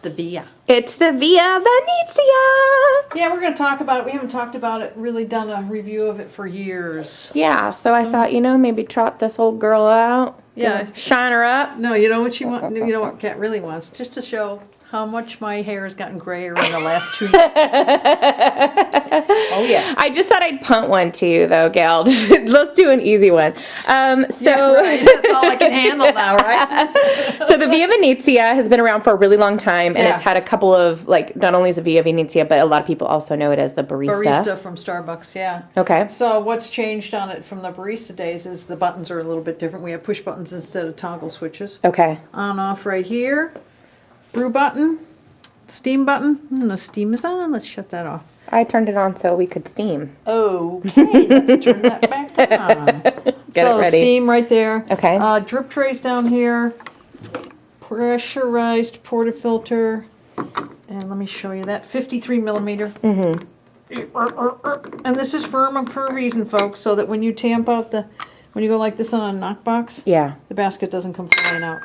the Via. It's the Via Venezia. Yeah, we're going to talk about it. We haven't talked about it, really done a review of it for years. Yeah, so I thought, maybe trot this old girl out. Yeah. Shine her up. No, you know what you want? You know what Kat really wants? Just to show how much my hair has gotten grayer in the last 2 years. Oh, yeah. I just thought I'd punt one to you, though, Gail. Let's do an easy one. Yeah, right. That's all I can handle now, right? So the Via Venezia has been around for a really long time, and it's had a couple of, not only is the Via Venezia, but a lot of people also know it as the barista. Barista from Starbucks, yeah. Okay. So what's changed on it from the barista days is the buttons are a little bit different. We have push buttons instead of toggle switches. Okay. On, off right here. Brew button. Steam button. The steam is on. Let's shut that off. I turned it on so we could steam. Okay, let's turn that back on. Get it ready. Steam right there. Okay. Drip trays down here. Pressurized portafilter. And let me show you that. 53 millimeter. Mm-hmm. And this is firm for a reason, folks, so that when you tamp out when you go like this on a knockbox, the basket doesn't come flying out.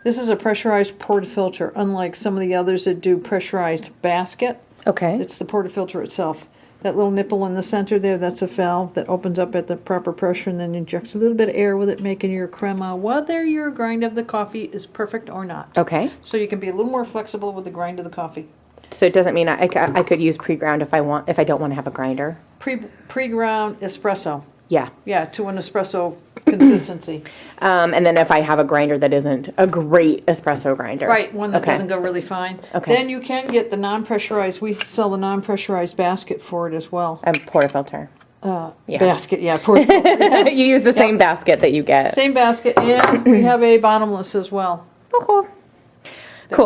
This is a pressurized portafilter, unlike some of the others that do pressurized basket. Okay. It's the portafilter itself. That little nipple in the center there, that's a valve that opens up at the proper pressure and then injects a little bit of air with it, making your crema, whether your grind of the coffee is perfect or not. Okay. So you can be a little more flexible with the grind of the coffee. So it doesn't mean I could use pre-ground if I don't want to have a grinder? Pre-ground espresso. Yeah. Yeah, to an espresso consistency. And then if I have a grinder that isn't a great espresso grinder. Right, one that doesn't go really fine. Okay. Then you can get the non-pressurized. We sell the non-pressurized basket for it as well. Portafilter. Basket, portafilter. Yeah. You use the same basket that you get. Same basket, and we have a bottomless as well. Oh, cool.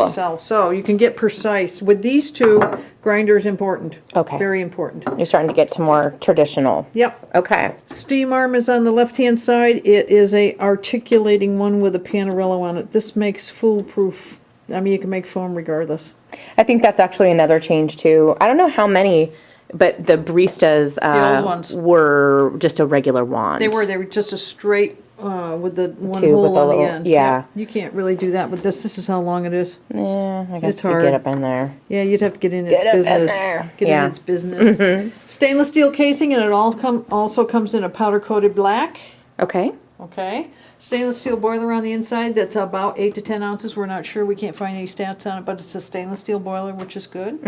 We sell. So you can get precise. With these two, grinder is important. Okay. Very important. You're starting to get to more traditional. Yep. Okay. Steam arm is on the left-hand side. It is a articulating one with a panarello on it. This makes foolproof. I mean, you can make foam regardless. I think that's actually another change too. I don't know how many, but the baristas the old ones were just a regular wand. They were just a straight with the one Tube hole with the on little, the end. yeah. You can't really do that with this. This is how long it is. Yeah, I guess It's you hard. get up in there. Yeah, you'd have to get in its business. Get in its business. Stainless steel casing, and it also comes in a powder coated black. Okay. Okay. Stainless steel boiler on the inside. That's about 8 to 10 ounces. We're not sure. We can't find any stats on it, but it's a stainless steel boiler, which is good.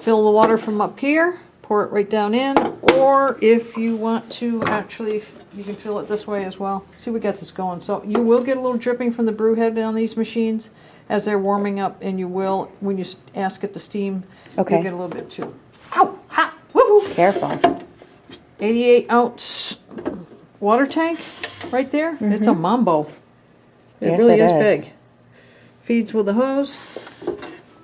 Fill the water from up here. Pour it right down in, or if you want to actually, you can fill it this way as well. See, we got this going. So you will get a little dripping from the brew head on these machines as they're warming up, and you will, when you ask it to steam, you'll get a little bit too. Ow! Hot! Woohoo! Careful. 88 ounce water tank right there. It's a mambo. It really is big. Feeds with a hose.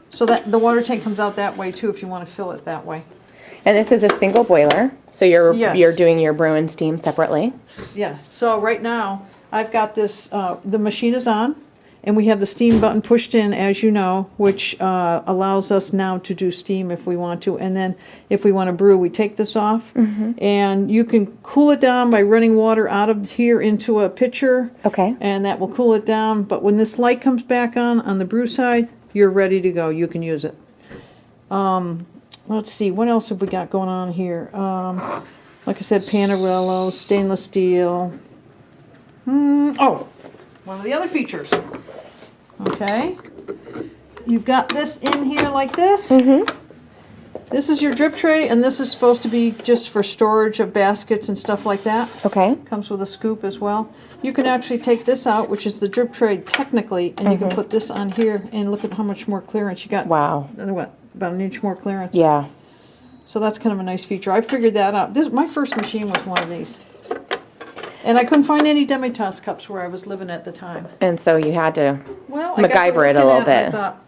So that the water tank comes out that way too if you want to fill it that way. And this is a single boiler, so you're doing your brew and steam separately. Yeah. So right now I've got this. The machine is on, and we have the steam button pushed in, as you know, which allows us now to do steam if we want to. And then if we want to brew, we take this off, and you can cool it down by running water out of here into a pitcher. Okay. And that will cool it down. But when this light comes back on the brew side, you're ready to go. You can use it. Let's see, what else have we got going on here? Like I said, panarello, stainless steel. Oh, one of the other features. Okay. You've got this in here like this. This is your drip tray, and this is supposed to be just for storage of baskets and stuff like that. Okay. Comes with a scoop as well. You can actually take this out, which is the drip tray technically, and you can put this on here, and look at how much more clearance you got. Wow. What? About an inch more clearance. Yeah. So that's kind of a nice feature. I figured that out. My first machine was one of these. And I couldn't find any Demi-Tasse cups where I was living at the time. And so you had to I MacGyver it a little bit. I thought,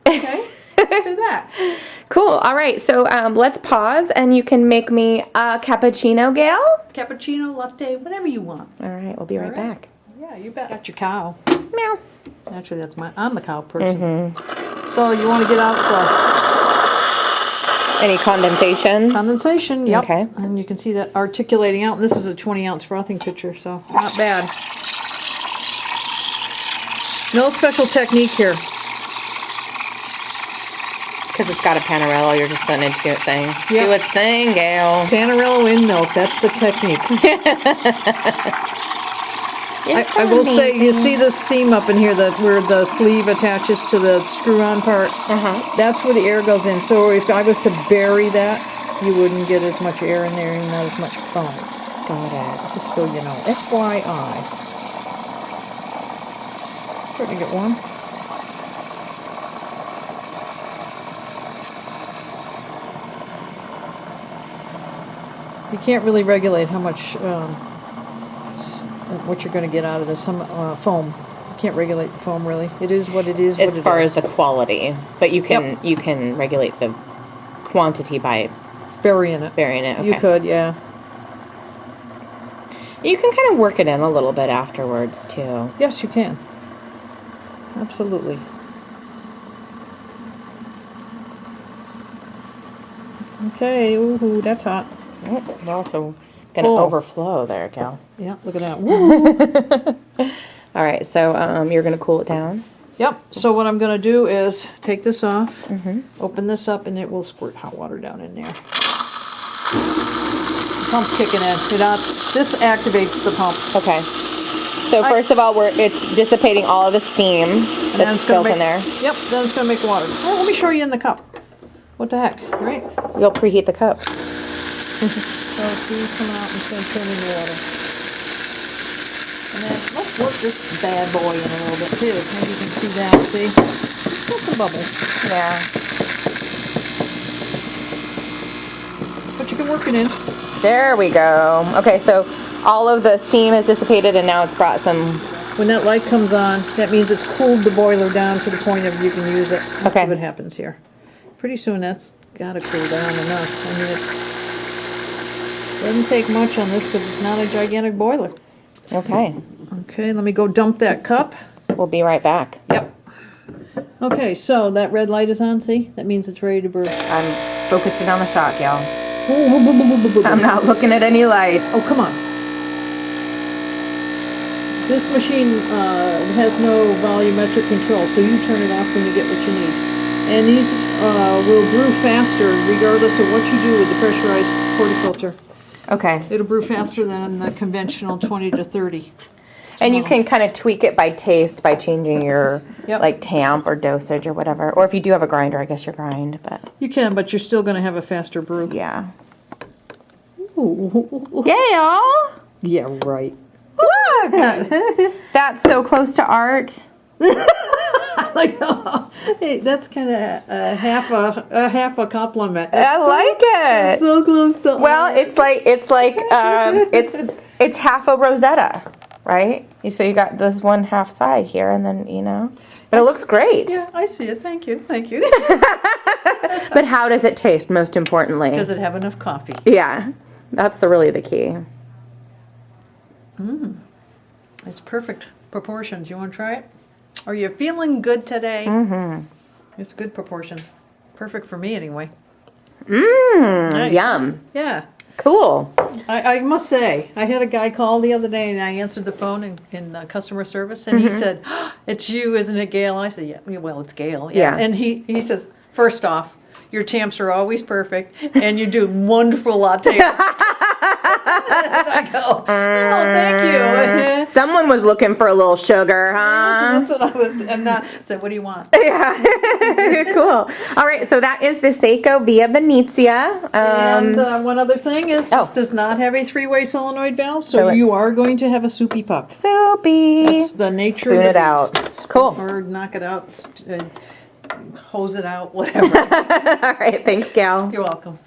okay, let's do that. Cool. All right. So let's pause, and you can make me a cappuccino, Gail. Cappuccino, latte, whatever you want. All right. We'll be right back. Yeah, you bet. Got your cow. Meow. Actually, I'm the cow person. So you want to get out Any condensation? Condensation, yep. Okay. And you can see that articulating out. And this is a 20-ounce frothing pitcher, so not bad. No special technique here. Because it's got a Panarello, you're just letting it do its thing. Yep. Do its thing, Gail. Panarello in milk, that's the technique. I will say, you see this seam up in here where the sleeve attaches to the screw-on part? That's where the air goes in. So if I was to bury that, you wouldn't get as much air in there and not as much foam. Got it. Just so you know. FYI. It's starting to get warm. You can't really regulate how much, what you're going to get out of this foam. You can't regulate the foam really. It is what it is. As far as the quality, but you can regulate the quantity by burying it. Okay. You could, yeah. You can kind of work it in a little bit afterwards too. Yes, you can. Absolutely. Okay. Ooh, that's hot. We're also gonna overflow there, Gal. Yeah, look at that. Woo! All right, so you're gonna cool it down. Yep. So what I'm gonna do is take this off, open this up, and it will squirt hot water down in there. The pump's kicking in. This activates the pump. Okay. So first of all, it's dissipating all of the steam that's built in there. Yep. Then it's gonna make water. Well, let me show you in the cup. What the heck, right? You'll preheat the cup. So these come out and start turning the water. And then let's work this bad boy in a little bit too. Maybe you can see that. See? Got some bubbles. Yeah. But you can work it in. There we go. Okay, so all of the steam has dissipated and now it's brought some... When that light comes on, that means it's cooled the boiler down to the point of you can use it. Let's see what happens here. Pretty soon that's got to cool down enough. I mean, it doesn't take much on this because it's not a gigantic boiler. Okay. Okay, let me go dump that cup. We'll be right back. Yep. Okay, so that red light is on, see? That means it's ready to brew. I'm focusing on the shot, y'all. I'm not looking at any lights. Oh, come on. This machine has no volumetric control, so you turn it off when you get what you need. And these will brew faster regardless of what you do with the pressurized portafilter. Okay. It'll brew faster than the conventional 20 to 30. And you can kind of tweak it by taste by changing your like tamp or dosage or whatever. Or if you do have a grinder, I guess you grind, but you can, but you're still going to have a faster brew. Yeah. Ooh. Gail! Yeah, right. Look! That's so close to art. Like, oh, hey, that's kind of a half a compliment. I like it. So close to well, art. it's half a Rosetta, right? So you got this one half side here, and then but it looks great. Yeah, I see it. Thank you. But how does it taste? Most importantly, Does it have enough coffee? Yeah, that's really the key. It's perfect proportions. You want to try it? Are you feeling good today? It's good proportions. Perfect for me anyway. Nice. Yum. Yeah. Cool. I must say, I had a guy call the other day, and I answered the phone in customer service, and he said, oh, "It's you, isn't it, Gail?" And I said, "Yeah, well, it's Gail." Yeah. And he says, "First off, your tamps are always perfect, and you do wonderful latte." I go, "Oh, thank you." Someone was looking for a little sugar, huh? That's what I was, and I said, "What do you want?" Yeah. Cool. All right, so that is the Saeco Via Venezia. And one other thing is this does not have a three-way solenoid valve, so you are going to have a soupy pup. Soupy. That's the nature Spoon of it out. Cool. Or knock it out, hose it out, whatever. All right, thanks, Gail. You're welcome.